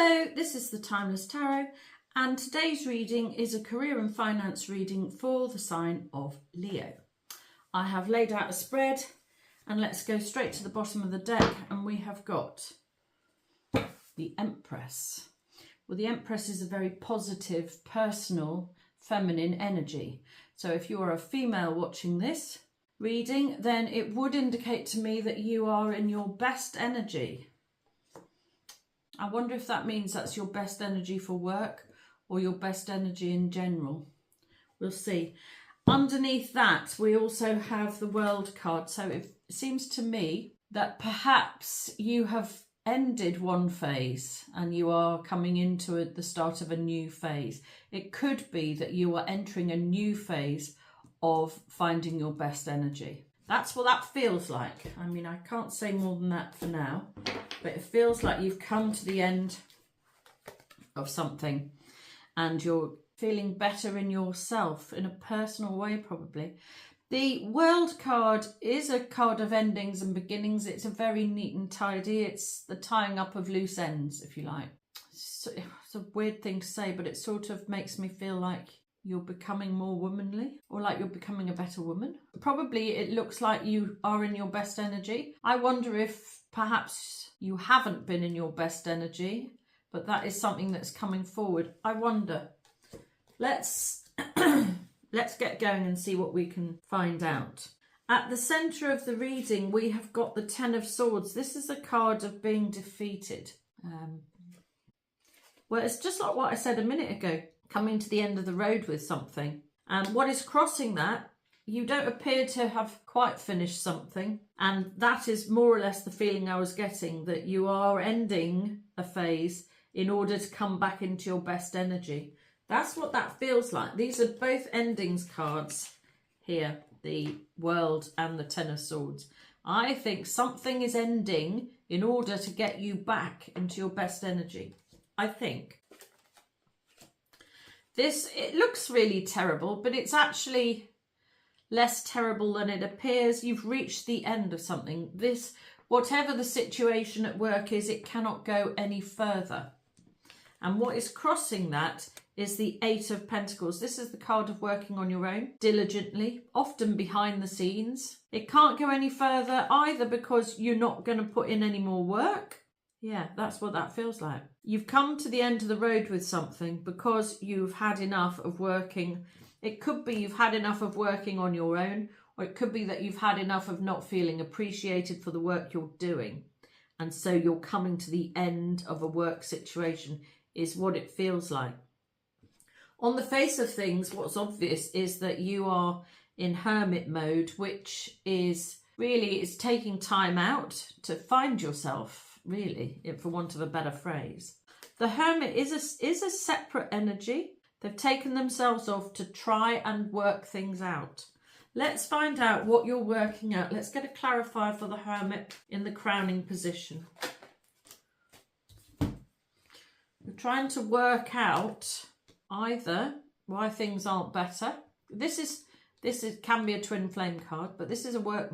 Hello, this is the Timeless Tarot, and today's reading is a career and finance reading for the sign of Leo. I have laid out a spread, and let's go straight to the bottom of the deck, and we have got the Empress. Well, the Empress is a very positive, personal, feminine energy. So if you are a female watching this reading, then it would indicate to me that you are in your best energy. I wonder if that means that's your best energy for work or your best energy in general. We'll see. Underneath that, we also have the World card. So it seems to me that perhaps you have ended one phase and you are coming into the start of a new phase. It could be that you are entering a new phase of finding your best energy. That's what that feels like. I mean, I can't say more than that for now, but it feels like you've come to the end of something and you're feeling better in yourself in a personal way, probably. The World card is a card of endings and beginnings. It's a very neat and tidy. It's the tying up of loose ends, if you like. It's a weird thing to say, but it sort of makes me feel like you're becoming more womanly, or like you're becoming a better woman. Probably it looks like you are in your best energy. I wonder if perhaps you haven't been in your best energy, but that is something that's coming forward. I wonder. Let's get going and see what we can find out. At the centre of the reading, we have got the Ten of Swords. This is a card of being defeated. Well, it's just like what I said a minute ago. Coming to the end of the road with something. And what is crossing that, you don't appear to have quite finished something. And that is more or less the feeling I was getting, that you are ending a phase in order to come back into your best energy. That's what that feels like. These are both endings cards here, the World and the Ten of Swords. I think something is ending in order to get you back into your best energy. I think. It looks really terrible, but it's actually less terrible than it appears. You've reached the end of something. Whatever the situation at work is, it cannot go any further. And what is crossing that is the Eight of Pentacles. This is the card of working on your own, diligently, often behind the scenes. It can't go any further either because you're not going to put in any more work. Yeah, that's what that feels like. You've come to the end of the road with something because you've had enough of working. It could be you've had enough of working on your own, or it could be that you've had enough of not feeling appreciated for the work you're doing. And so you're coming to the end of a work situation is what it feels like. On the face of things, what's obvious is that you are in hermit mode, which is really, it's taking time out to find yourself. Really, for want of a better phrase. The Hermit is a separate energy. They've taken themselves off to try and work things out. Let's find out what you're working out. Let's get a clarifier for the Hermit in the crowning position. We're trying to work out either why things aren't better. This can be a twin flame card, but this is a work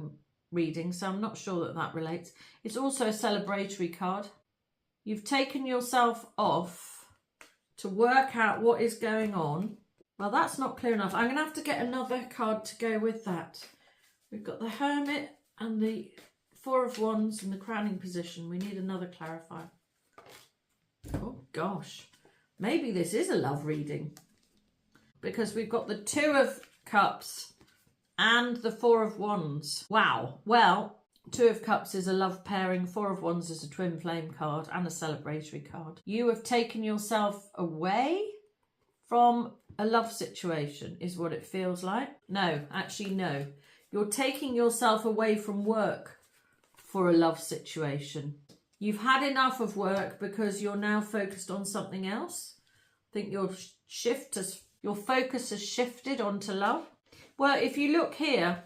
reading, so I'm not sure that relates. It's also a celebratory card. You've taken yourself off to work out what is going on. Well, that's not clear enough. I'm going to have to get another card to go with that. We've got the Hermit and the Four of Wands in the crowning position. We need another clarifier. Oh gosh, maybe this is a love reading because we've got the Two of Cups and the Four of Wands. Wow. Well, Two of Cups is a love pairing. Four of Wands is a twin flame card and a celebratory card. You have taken yourself away from a love situation is what it feels like. No, actually no. You're taking yourself away from work for a love situation. You've had enough of work because you're now focused on something else. I think your focus has shifted onto love. Well, if you look here,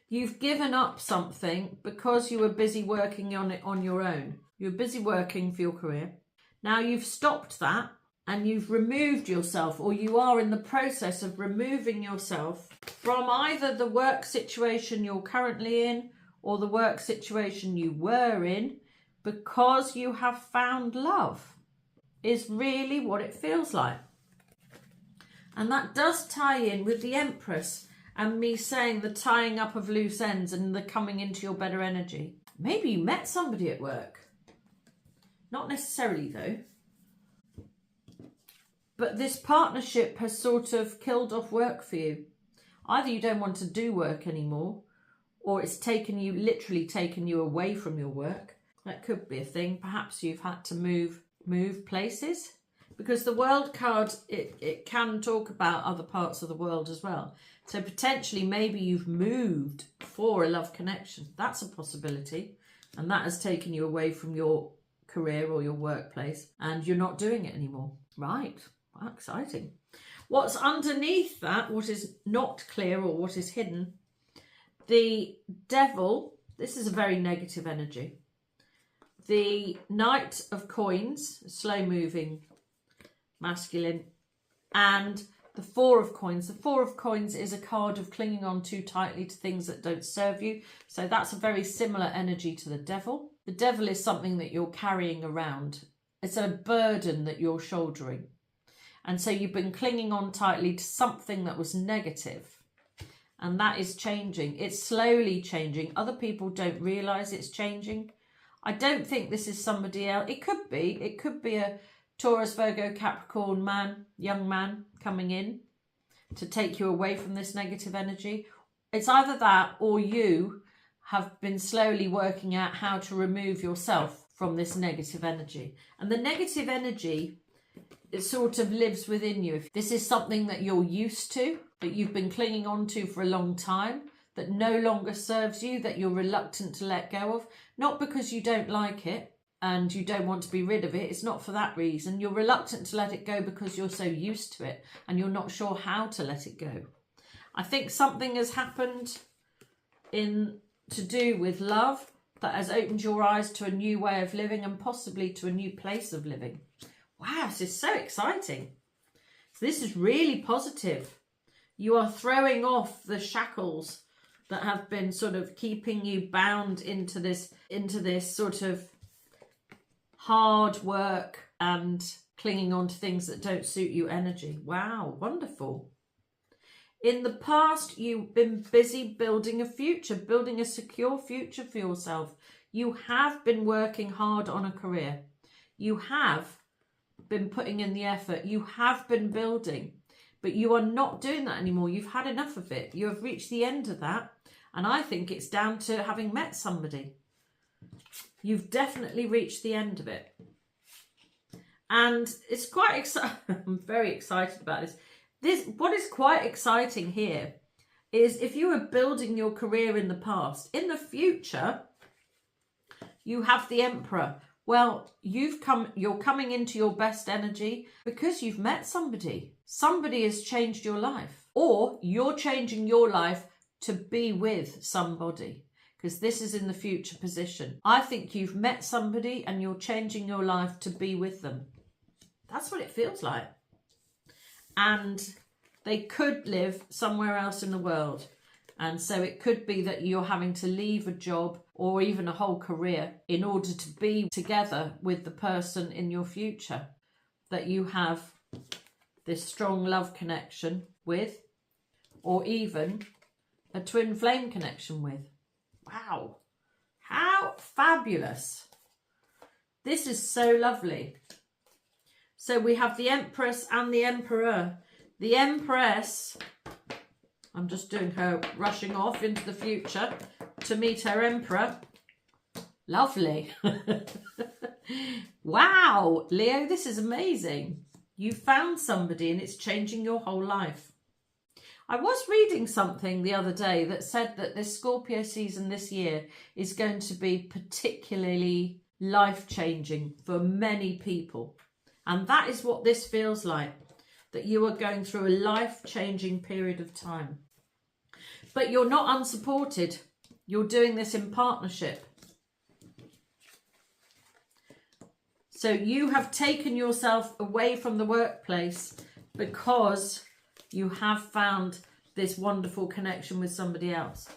you've given up something because you were busy working on it on your own. You're busy working for your career. Now you've stopped that and you've removed yourself, or you are in the process of removing yourself from either the work situation you're currently in or the work situation you were in because you have found love. is really what it feels like. And that does tie in with the Empress and me saying the tying up of loose ends and the coming into your better energy. Maybe you met somebody at work. Not necessarily though. But this partnership has sort of killed off work for you. Either you don't want to do work anymore, or it's literally taken you away from your work. That could be a thing. Perhaps you've had to move places. Because the World card, it can talk about other parts of the world as well. So potentially maybe you've moved for a love connection. That's a possibility. And that has taken you away from your career or your workplace. And you're not doing it anymore. Right. Wow, exciting. What's underneath that, what is not clear or what is hidden? The Devil. This is a very negative energy. The Knight of Coins, slow moving, masculine, and the Four of Coins. The Four of Coins is a card of clinging on too tightly to things that don't serve you. So that's a very similar energy to the Devil. The Devil is something that you're carrying around. It's a burden that you're shouldering. And so you've been clinging on tightly to something that was negative. And that is changing. It's slowly changing. Other people don't realise it's changing. I don't think this is somebody else. It could be. It could be a Taurus, Virgo, Capricorn man, young man coming in to take you away from this negative energy. It's either that or you have been slowly working out how to remove yourself from this negative energy. And the negative energy, it sort of lives within you. If this is something that you're used to, that you've been clinging on to for a long time, that no longer serves you, that you're reluctant to let go of, not because you don't like it and you don't want to be rid of it. It's not for that reason. You're reluctant to let it go because you're so used to it and you're not sure how to let it go. I think something has happened to do with love that has opened your eyes to a new way of living and possibly to a new place of living. Wow, this is so exciting. So this is really positive. You are throwing off the shackles that have been sort of keeping you bound into this sort of hard work and clinging on to things that don't suit you energy. Wow, wonderful. In the past, you've been busy building a future, building a secure future for yourself. You have been working hard on a career. You have been putting in the effort. You have been building, but you are not doing that anymore. You've had enough of it. You have reached the end of that. And I think it's down to having met somebody. You've definitely reached the end of it. And it's quite exciting. I'm very excited about this. What is quite exciting here is if you were building your career in the past, in the future, you have the Emperor. Well, you're coming into your best energy because you've met somebody. Somebody has changed your life, or you're changing your life to be with somebody, because this is in the future position. I think you've met somebody and you're changing your life to be with them. That's what it feels like. And they could live somewhere else in the world. And so it could be that you're having to leave a job or even a whole career in order to be together with the person in your future that you have this strong love connection with, or even a twin flame connection with. Wow, how fabulous. This is so lovely. So we have the Empress and the Emperor. The Empress, I'm just doing her rushing off into the future to meet her Emperor. Lovely. Wow, Leo, this is amazing. You found somebody and it's changing your whole life. I was reading something the other day that said that this Scorpio season this year is going to be particularly life-changing for many people. And that is what this feels like, that you are going through a life-changing period of time. But you're not unsupported. You're doing this in partnership. So you have taken yourself away from the workplace because you have found this wonderful connection with somebody else.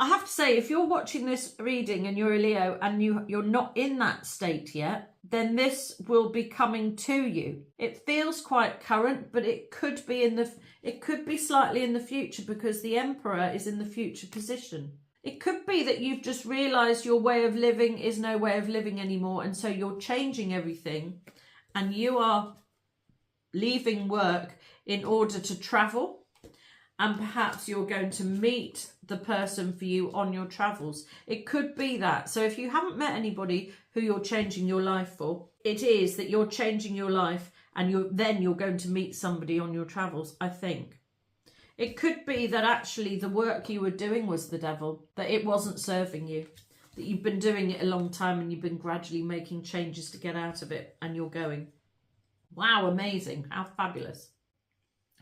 I have to say, if you're watching this reading and you're a Leo and you're not in that state yet, then this will be coming to you. It feels quite current, but it could be slightly in the future, because the Emperor is in the future position. It could be that you've just realised your way of living is no way of living anymore, and so you're changing everything, and you are leaving work in order to travel, and perhaps you're going to meet the person for you on your travels. It could be that. So if you haven't met anybody who you're changing your life for, it is that you're changing your life, and you're going to meet somebody on your travels, I think. It could be that actually the work you were doing was the devil, that it wasn't serving you, that you've been doing it a long time and you've been gradually making changes to get out of it, and you're going, wow, amazing, how fabulous.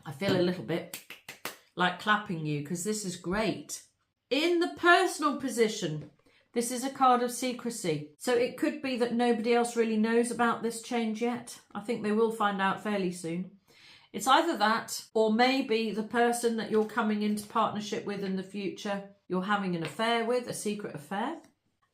I feel a little bit like clapping you, because this is great. In the personal position, this is a card of secrecy. So it could be that nobody else really knows about this change yet. I think they will find out fairly soon. It's either that, or maybe the person that you're coming into partnership with in the future, you're having an affair with, a secret affair.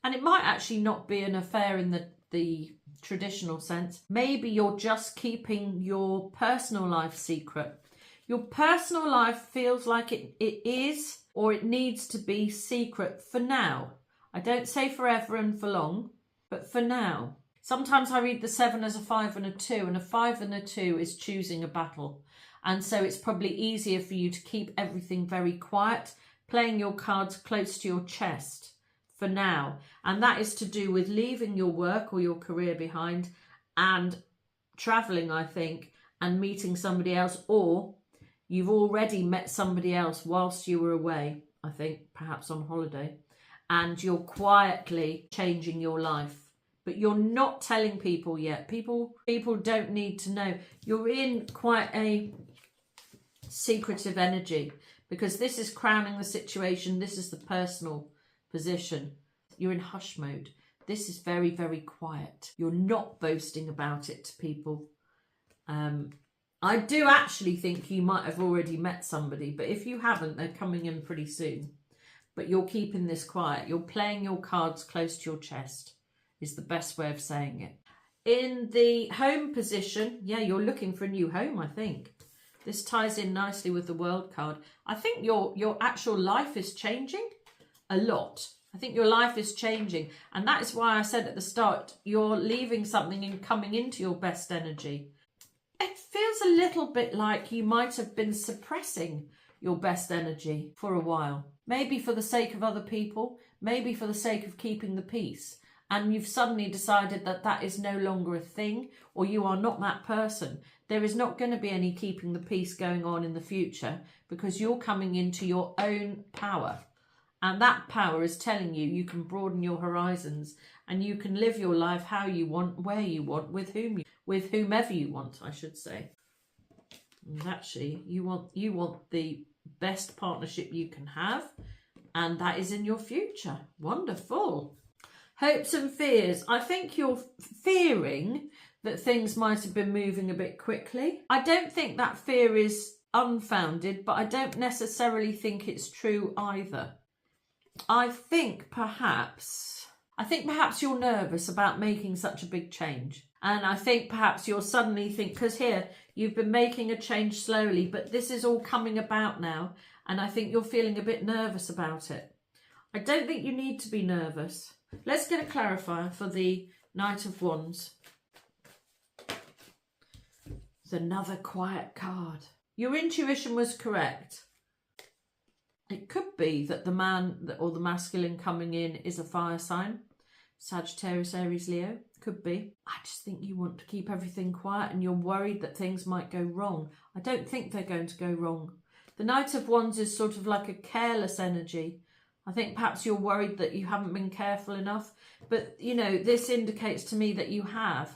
And it might actually not be an affair in the traditional sense. Maybe you're just keeping your personal life secret. Your personal life feels like it is, or it needs to be secret for now. I don't say forever and for long, but for now. Sometimes I read the 7 as a 5 and a 2, and a 5 and a 2 is choosing a battle. And so it's probably easier for you to keep everything very quiet, playing your cards close to your chest for now. And that is to do with leaving your work or your career behind and travelling, I think, and meeting somebody else, or you've already met somebody else whilst you were away, I think, perhaps on holiday, and you're quietly changing your life. But you're not telling people yet. People don't need to know. You're in quite a secretive energy, because this is crowning the situation. This is the personal position. You're in hush mode. This is very, very quiet. You're not boasting about it to people. I do actually think you might have already met somebody, but if you haven't, they're coming in pretty soon. But you're keeping this quiet. You're playing your cards close to your chest, is the best way of saying it. In the home position, yeah, you're looking for a new home, I think. This ties in nicely with the World card. I think your actual life is changing a lot. I think your life is changing. And that is why I said at the start, you're leaving something and coming into your best energy. It feels a little bit like you might have been suppressing your best energy for a while. Maybe for the sake of other people, maybe for the sake of keeping the peace. And you've suddenly decided that that is no longer a thing, or you are not that person. There is not going to be any keeping the peace going on in the future, because you're coming into your own power. And that power is telling you you can broaden your horizons, and you can live your life how you want, where you want, with whomever you want, I should say. And actually, you want the best partnership you can have, and that is in your future. Wonderful. Hopes and fears. I think you're fearing that things might have been moving a bit quickly. I don't think that fear is unfounded, but I don't necessarily think it's true either. I think perhaps you're nervous about making such a big change. And I think perhaps you're suddenly because here you've been making a change slowly, but this is all coming about now. And I think you're feeling a bit nervous about it. I don't think you need to be nervous. Let's get a clarifier for the Knight of Wands. It's another quiet card. Your intuition was correct. It could be that the man or the masculine coming in is a fire sign. Sagittarius, Aries, Leo. Could be. I just think you want to keep everything quiet and you're worried that things might go wrong. I don't think they're going to go wrong. The Knight of Wands is sort of like a careless energy. I think perhaps you're worried that you haven't been careful enough. But, you know, this indicates to me that you have.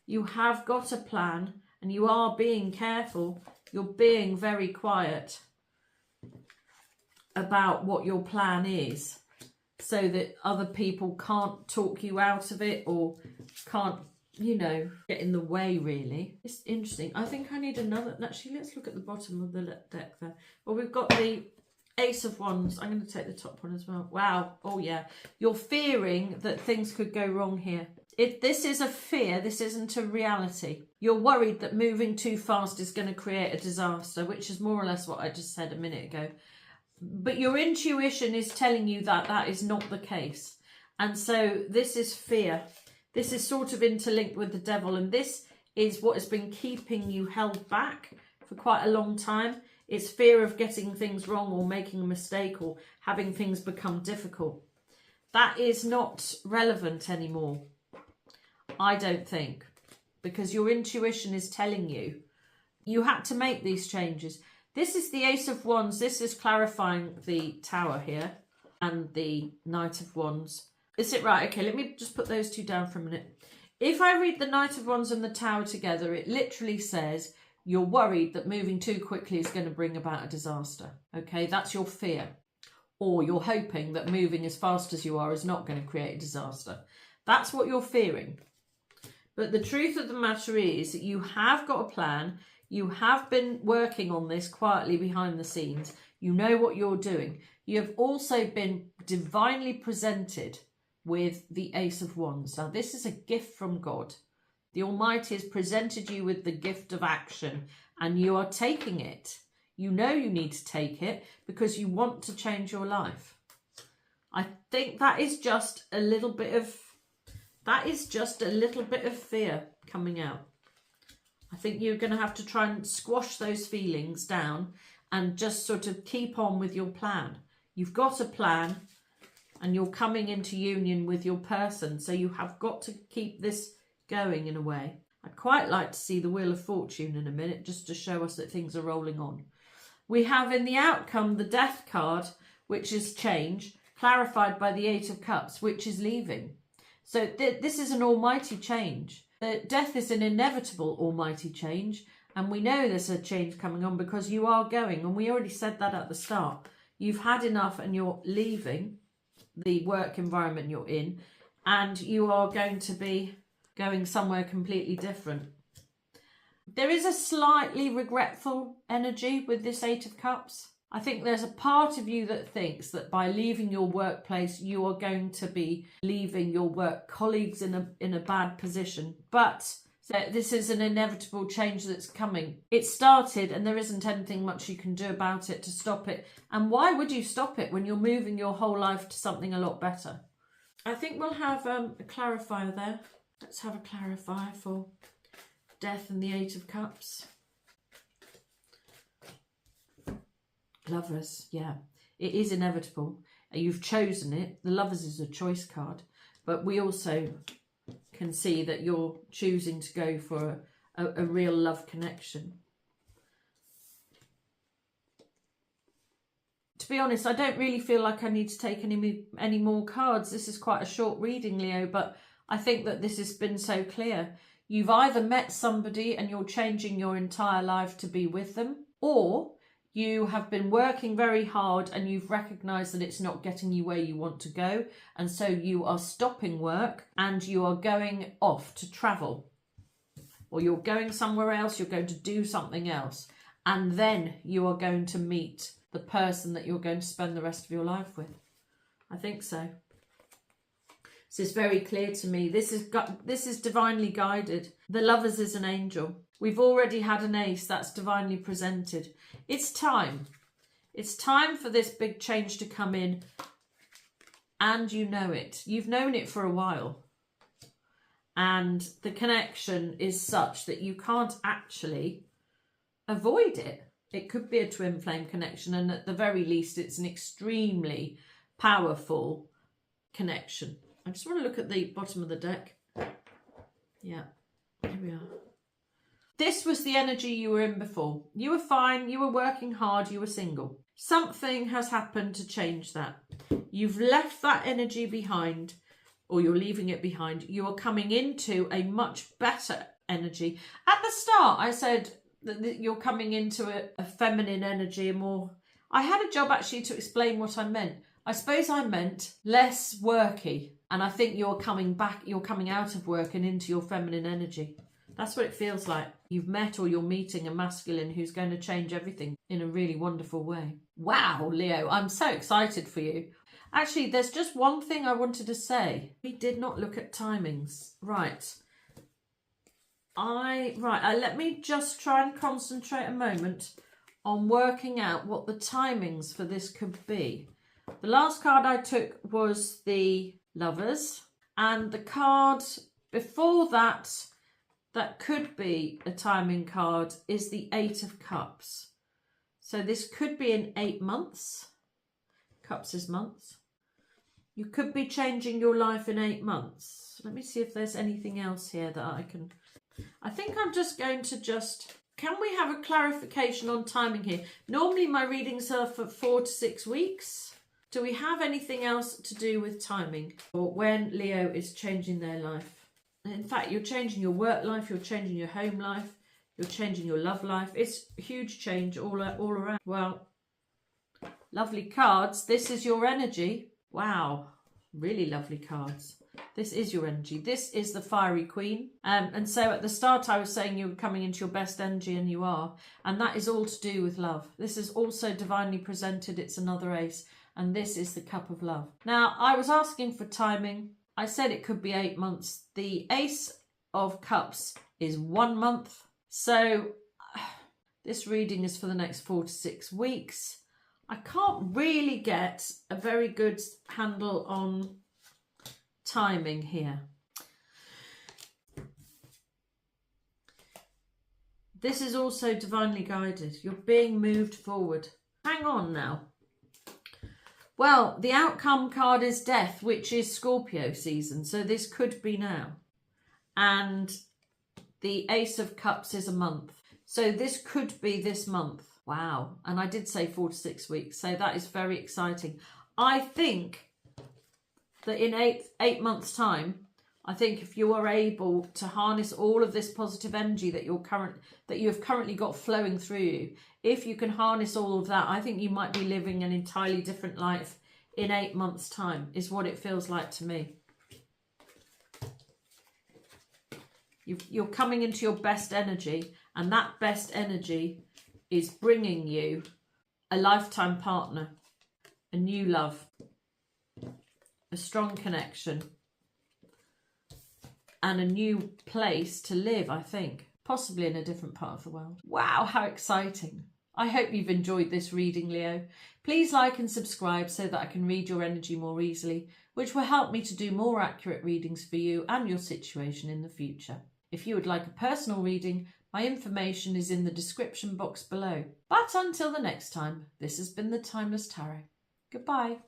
You have got a plan and you are being careful. You're being very quiet about what your plan is, so that other people can't talk you out of it or can't, you know, get in the way, really. It's interesting. I think I need another. Actually, let's look at the bottom of the deck there. Well, we've got the Ace of Wands. I'm going to take the top one as well. Wow. Oh, yeah. You're fearing that things could go wrong here. This is a fear. This isn't a reality. You're worried that moving too fast is going to create a disaster, which is more or less what I just said a minute ago. But your intuition is telling you that that is not the case. And so this is fear. This is sort of interlinked with the devil. And this is what has been keeping you held back for quite a long time. It's fear of getting things wrong or making a mistake or having things become difficult. That is not relevant anymore, I don't think, because your intuition is telling you you had to make these changes. This is the Ace of Wands. This is clarifying the Tower here and the Knight of Wands. Is it right? Okay, let me just put those two down for a minute. If I read the Knight of Wands and the Tower together, it literally says you're worried that moving too quickly is going to bring about a disaster. Okay, that's your fear. Or you're hoping that moving as fast as you are is not going to create a disaster. That's what you're fearing. But the truth of the matter is that you have got a plan. You have been working on this quietly behind the scenes. You know what you're doing. You have also been divinely presented with the Ace of Wands. Now, this is a gift from God. The Almighty has presented you with the gift of action and you are taking it. You know you need to take it because you want to change your life. I think that is just a little bit of fear coming out. I think you're going to have to try and squash those feelings down and just sort of keep on with your plan. You've got a plan and you're coming into union with your person. So you have got to keep this going in a way. I'd quite like to see the Wheel of Fortune in a minute just to show us that things are rolling on. We have in the outcome the Death card, which is change, clarified by the Eight of Cups, which is leaving. So this is an almighty change. Death is an inevitable almighty change, and we know there's a change coming on because you are going, and we already said that at the start. You've had enough and you're leaving the work environment you're in, and you are going to be going somewhere completely different. There is a slightly regretful energy with this Eight of Cups. I think there's a part of you that thinks that by leaving your workplace, you are going to be leaving your work colleagues in a bad position. But this is an inevitable change that's coming. It started and there isn't anything much you can do about it to stop it. And why would you stop it when you're moving your whole life to something a lot better? I think we'll have a clarifier there. Let's have a clarifier for Death and the Eight of Cups. Lovers, yeah. It is inevitable. You've chosen it. The Lovers is a choice card. But we also can see that you're choosing to go for a real love connection. To be honest, I don't really feel like I need to take any more cards. This is quite a short reading, Leo, but I think that this has been so clear. You've either met somebody and you're changing your entire life to be with them, or you have been working very hard and you've recognised that it's not getting you where you want to go. And so you are stopping work and you are going off to travel. Or you're going somewhere else, you're going to do something else. And then you are going to meet the person that you're going to spend the rest of your life with. I think so. This is very clear to me. This is divinely guided. The Lovers is an angel. We've already had an ace that's divinely presented. It's time. It's time for this big change to come in. And you know it. You've known it for a while. And the connection is such that you can't actually avoid it. It could be a twin flame connection. And at the very least, it's an extremely powerful connection. I just want to look at the bottom of the deck. Yeah, here we are. This was the energy you were in before. You were fine, you were working hard, you were single. Something has happened to change that. You've left that energy behind, or you're leaving it behind. You are coming into a much better energy. At the start, I said that you're coming into a feminine energy, a more... I had a job actually to explain what I meant. I suppose I meant less worky. And I think you're coming back, you're coming out of work and into your feminine energy. That's what it feels like. You've met or you're meeting a masculine who's going to change everything in a really wonderful way. Wow, Leo, I'm so excited for you. Actually, there's just one thing I wanted to say. We did not look at timings. Right. Let me just try and concentrate a moment on working out what the timings for this could be. The last card I took was the Lovers, and the card before that could be a timing card is the Eight of Cups. So this could be in 8 months. Cups is months. You could be changing your life in 8 months. Let me see if there's anything else here that I can... I think I'm just going to can we have a clarification on timing here? Normally my readings are for 4 to 6 weeks. Do we have anything else to do with timing or when Leo is changing their life? In fact, you're changing your work life, you're changing your home life, you're changing your love life. It's a huge change all around. Well, lovely cards. This is your energy. Wow, really lovely cards. This is your energy. This is the Fiery Queen. And so at the start I was saying you were coming into your best energy, and you are. And that is all to do with love. This is also divinely presented. It's another ace. And this is the Cup of Love. Now, I was asking for timing. I said it could be 8 months. The Ace of Cups is 1 month. So this reading is for the next 4 to 6 weeks. I can't really get a very good handle on timing here. This is also divinely guided. You're being moved forward. Hang on now. Well, the outcome card is Death, which is Scorpio season. So this could be now. And the Ace of Cups is a month. So this could be this month. Wow. And I did say 4 to 6 weeks. So that is very exciting. I think that in eight months' time, I think if you are able to harness all of this positive energy that you have currently got flowing through you, if you can harness all of that, I think you might be living an entirely different life in 8 months' time, is what it feels like to me. You're coming into your best energy, and that best energy is bringing you a lifetime partner, a new love, a strong connection, and a new place to live, I think. Possibly in a different part of the world. Wow, how exciting. I hope you've enjoyed this reading, Leo. Please like and subscribe so that I can read your energy more easily, which will help me to do more accurate readings for you and your situation in the future. If you would like a personal reading, my information is in the description box below. But until the next time, this has been the Timeless Tarot. Goodbye.